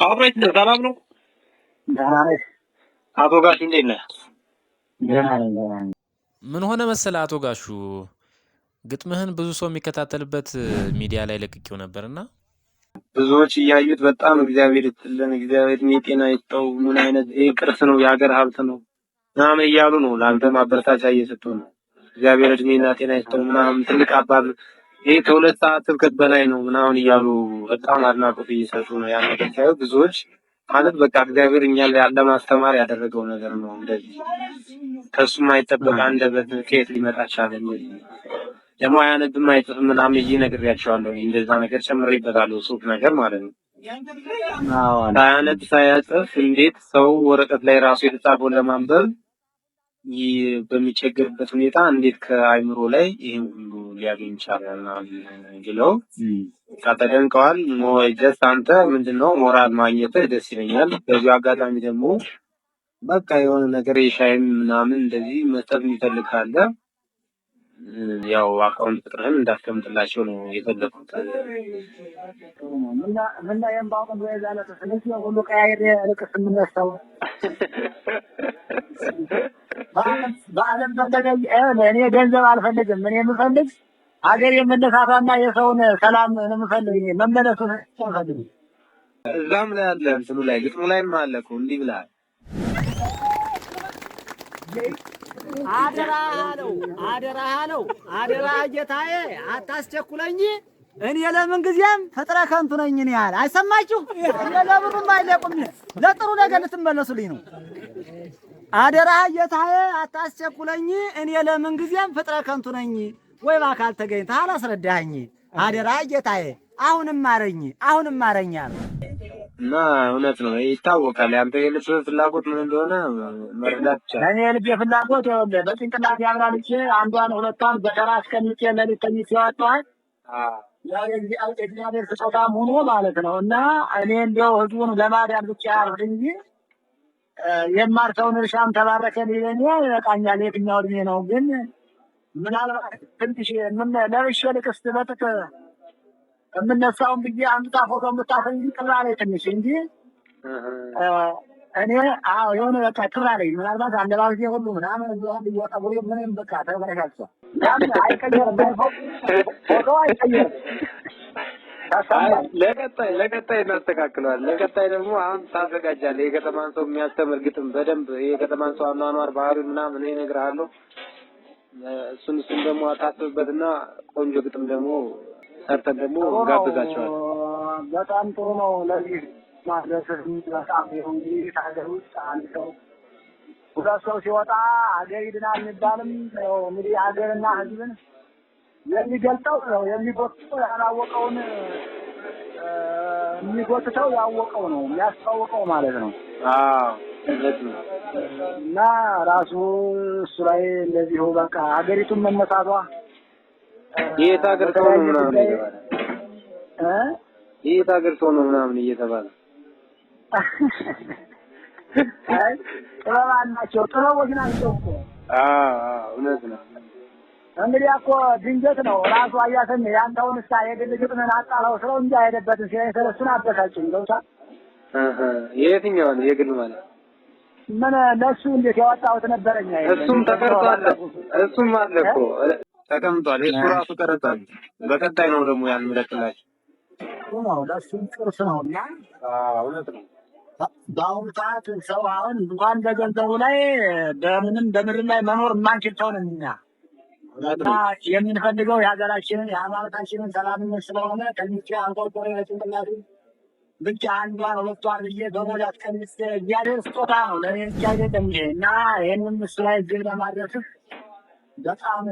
አብሬት ሰላም ነው። አቶ ጋሽ እንዴት ነህ? ምን ሆነ መሰለ አቶ ጋሹ ግጥምህን ብዙ ሰው የሚከታተልበት ሚዲያ ላይ ለቅቄው ነበርና ብዙዎች እያዩት በጣም እግዚአብሔር ይስጥልን፣ እግዚአብሔር ጤና ይስጠው፣ ምን አይነት ቅርስ ነው፣ የሀገር ሀብት ነው ምናምን እያሉ ነው። ለአንተ ማበረታቻ እየሰጡ ነው። እግዚአብሔር እድሜና ጤና ይስጠው ምናምን ትልቅ አባል ይሄ ከሁለት ሰዓት ስብከት በላይ ነው ምናምን እያሉ በጣም አድናቆት እየሰጡ ነው። ያን ነገር ሳይሆን ብዙዎች ማለት በቃ እግዚአብሔር እኛን ለማስተማር ያደረገው ነገር ነው። እንደዚህ ከሱ የማይጠበቅ አንደበት ከየት ሊመጣ ቻለ? ደግሞ አያነብም አይጽፍም ምናምን ብዬ ነግሬያቸዋለሁ። እንደዛ ነገር ጨምሬበታለሁ፣ ሱፍ ነገር ማለት ነው። ሳያነብ ሳያጽፍ እንዴት ሰው ወረቀት ላይ ራሱ የተጻፈውን ለማንበብ በሚቸገርበት ሁኔታ እንዴት ከአይምሮ ላይ ይሄን ሁሉ ሊያገኝ ይቻላል ብለው ተደንቀዋል። ጀስት አንተ ምንድነው ሞራል ማግኘትህ ደስ ይለኛል። በዚህ አጋጣሚ ደግሞ በቃ የሆነ ነገር የሻይም ምናምን እንደዚህ መስጠት የሚፈልግ ካለ ያው አካውንት ቁጥርህን እንዳስቀምጥላቸው ነው የፈለኩት። ምን የምባው ነው ያዛለ ስለዚህ ሁሉ ቀያይሬ ልቅስ የምነሳው በአለም ተደጋይ እኔ ገንዘብ አልፈልግም። ምን የምፈልግ ሀገር የመነሳቷና የሰውን ሰላም ነው የምፈልግ። መመለሱን ፈልግ እዛም ላይ አለ እንትኑ ላይ ግጥሙ ላይም አለ እኮ እንዲህ ብለሃል። አደራ ጌታዬ አታስቸኩለኝ። እኔ ለምን ጊዜም ፍጥረ ከንቱ ነኝ እኔ ያለ አይሰማችሁ? እኔ ለብሩም አይለቁም ለጥሩ ነገር ልትመለሱልኝ ነው። አደራ ጌታዬ አታስቸኩለኝ። እኔ ለምን ጊዜም ፍጥረ ከንቱ ነኝ። ወይ በአካል ተገኝተህ አላስረዳኸኝ። አደራ ጌታዬ አሁንም ማረኝ አለ። እና እውነት ነው ይታወቃል። ያንተ የልብ ፍላጎት ምን እንደሆነ መረዳት ይቻላል። እኔ የልብ ፍላጎት ይኸውልህ በጭንቅላት ያብራልቼ አንዷን ሁለቷን በተራ አስቀምጬ ለሊት ተኝቼ ዋጠዋል። እግዚአብሔር ስጦታም ሆኖ ማለት ነው። እና እኔ እንዲያው ህዝቡን ለማዳን ብቻ ያልኩት እንጂ የማርሰውን እርሻም ተባረከ ሊለኝ ይበቃኛል። የትኛው እድሜ ነው ግን ምናልባት ትንሽ ለብሼ ልቅስት በጥቅ የምነሳውን ብዬ አምጣ ፎቶ የምታፈኝ ቅራ ላይ ትንሽ እንጂ እኔ የሆነ በቃ ቅራ ላይ ምናልባት አለባበሴ ሁሉ ምናምን እየጠጉሬ ምንም በቃ ተበረሻቸው አይቀየርም። ፎቶ አይቀየርም። ለቀጣይ እናስተካክለዋል። ለቀጣይ ደግሞ አሁን ታዘጋጃለህ። የከተማን ሰው የሚያስተምር ግጥም በደንብ የከተማን ሰው አኗኗር ባህሉን ምናምን እነግርሃለሁ። እሱን ደግሞ አታስብበትና ቆንጆ ግጥም ደግሞ ሰርተን ደግሞ ጋብዛቸዋል። በጣም ጥሩ ነው። ለዚህ ማድረስህ በጣም ይሁን። ሀገር ውስጥ አንድ ሰው ሁለት ሰው ሲወጣ ሀገር ይድናል የሚባልም እንግዲህ ሀገርና ሕዝብን የሚገልጠው ነው። የሚጎትተው ያላወቀውን የሚጎትተው ያወቀው ነው የሚያስታውቀው ማለት ነው። እና ራሱ እሱ ላይ እንደዚሁ በቃ ሀገሪቱን መነሳቷ የት ሀገር ሰው ነው ምናምን እየተባለ የት ሀገር ሰው ነው ምናምን እየተባለ ጥበቦች ናቸው እኮ። እውነት ነው። እንግዲህ እኮ ድንገት ነው ራሱ አያተን ያንተውን እስታ የግል ግጥምን አጣላው ስለው እንጂ አይሄደበትም ሲያይተረሱን አበሳጭኝ ገብቷል። የትኛው ነው የግል ማለት ምን ለሱ እንዴት ያወጣሁት ነበረኛ እሱም ተቀርጧል። እሱም አለ እኮ ተቀምጧል። እሱ ራሱ ቀረጻል። በቀጣይ ነው ደግሞ ያን ምለክላችሁ ነው ለሱም ቅርስ ነውና እውነት ነው። በአሁኑ ሰዓት ሰው አሁን እንኳን በገንዘቡ ላይ በምንም በምድር ላይ መኖር የማንችል ሰው ነን እኛ። የምንፈልገው የሀገራችንን የሃይማኖታችንን ሰላምነት ስለሆነ ከሚቻ አንቆርቆሬ ለጭንቅላቱ ብቻ አንዷን ሁለቷን ብዬ በሞድ አስቀምጬ እግዚአብሔር ስጦታ ነው ለእኔ ብቻ አይደለም ይሄ እና ይህንም እሱ ላይ እጅግ ለማድረስህ በጣም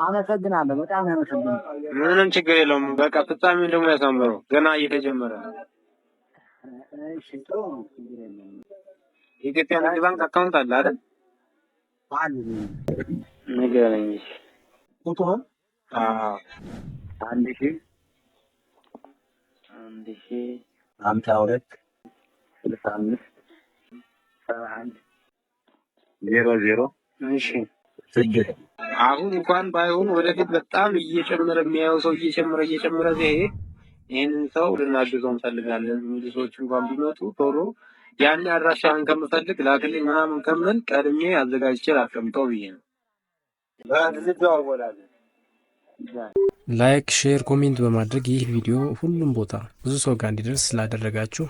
አመሰግናለሁ። በጣም አመሰግናለሁ። ምንም ችግር የለውም። በቃ ፍጻሜውን ደግሞ ያሳምረው። ገና እየተጀመረ ነው። እሺ ጥሩ ነው። ችግር የለም። የኢትዮጵያ ንግድ ባንክ አካውንት አለ አይደል? አለ። ንገረኝ። ቁጥሩ 1000 52 65 71 00 እሺ አሁን እንኳን ባይሆን ወደፊት በጣም እየጨመረ የሚያየው ሰው እየጨመረ ሲሄድ ይህንን ሰው ልናግዘው እንፈልጋለን የሚሉ ሰዎች እንኳን ቢመጡ ቶሎ ያን አድራሻህን ከምፈልግ ላክልኝ ምናምን ከምን ቀድሜ አዘጋጅቼ ላስቀምጠው ብዬ ነው። ላይክ፣ ሼር፣ ኮሜንት በማድረግ ይህ ቪዲዮ ሁሉም ቦታ ብዙ ሰው ጋር እንዲደርስ ስላደረጋችሁ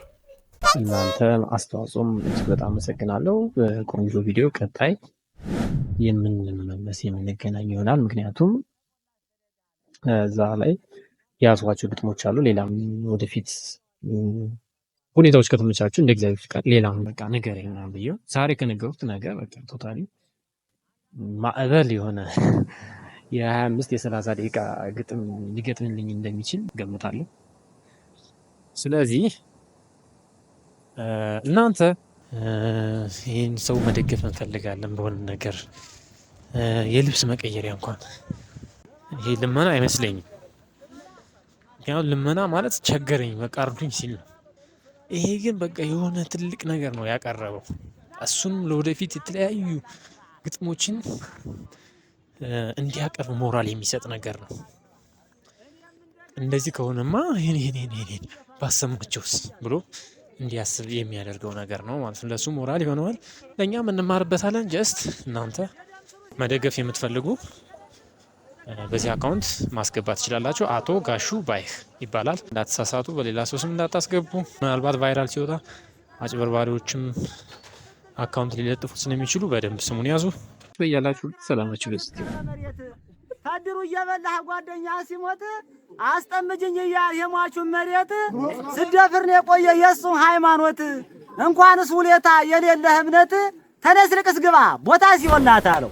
እናንተ አስተዋጽኦም እጅግ በጣም አመሰግናለሁ። በቆንጆ ቪዲዮ ቀጣይ የምንመለስ የምንገናኝ ይሆናል። ምክንያቱም እዛ ላይ ያዟቸው ግጥሞች አሉ። ሌላም ወደፊት ሁኔታዎች ከተመቻቹ እንደ እግዚአብሔር ፍቃድ ሌላም በቃ ንገረኝ ምናምን ብዬው ዛሬ ከነገሩት ነገር በቃ ቶታሊ ማዕበል የሆነ የ25 የ30 ደቂቃ ግጥም ሊገጥምልኝ እንደሚችል ገምታለሁ። ስለዚህ እናንተ ይህን ሰው መደገፍ እንፈልጋለን በሆነ ነገር የልብስ መቀየሪያ እንኳን ይሄ ልመና አይመስለኝም። ያው ልመና ማለት ቸገረኝ በቃ እርዱኝ ሲል ነው። ይሄ ግን በቃ የሆነ ትልቅ ነገር ነው ያቀረበው። እሱንም ለወደፊት የተለያዩ ግጥሞችን እንዲያቀርብ ሞራል የሚሰጥ ነገር ነው። እንደዚህ ከሆነማ ይሄን ባሰማቸውስ ብሎ እንዲያስብ የሚያደርገው ነገር ነው ማለት ነው። ለሱ ሞራል ይሆነዋል፣ ለእኛም እንማርበታለን። ጀስት እናንተ መደገፍ የምትፈልጉ በዚህ አካውንት ማስገባት ትችላላችሁ። አቶ ጋሹ ባይህ ይባላል። እንዳትሳሳቱ፣ በሌላ ሰው ስም እንዳታስገቡ። ምናልባት ቫይራል ሲወጣ አጭበርባሪዎችም አካውንት ሊለጥፉት ስለሚችሉ በደንብ ስሙን ያዙ። በያላችሁ ሰላማችሁ ይብዛ። ታድሩ እየበላህ ጓደኛ ሲሞት አስጠምጅኝ እያል የሟቹን መሬት ስደፍርን የቆየ የእሱን ሃይማኖት እንኳንስ ውሌታ የሌለህ እምነት ተነስ ልቅስ ግባ ቦታ ሲሆን ናት አለው።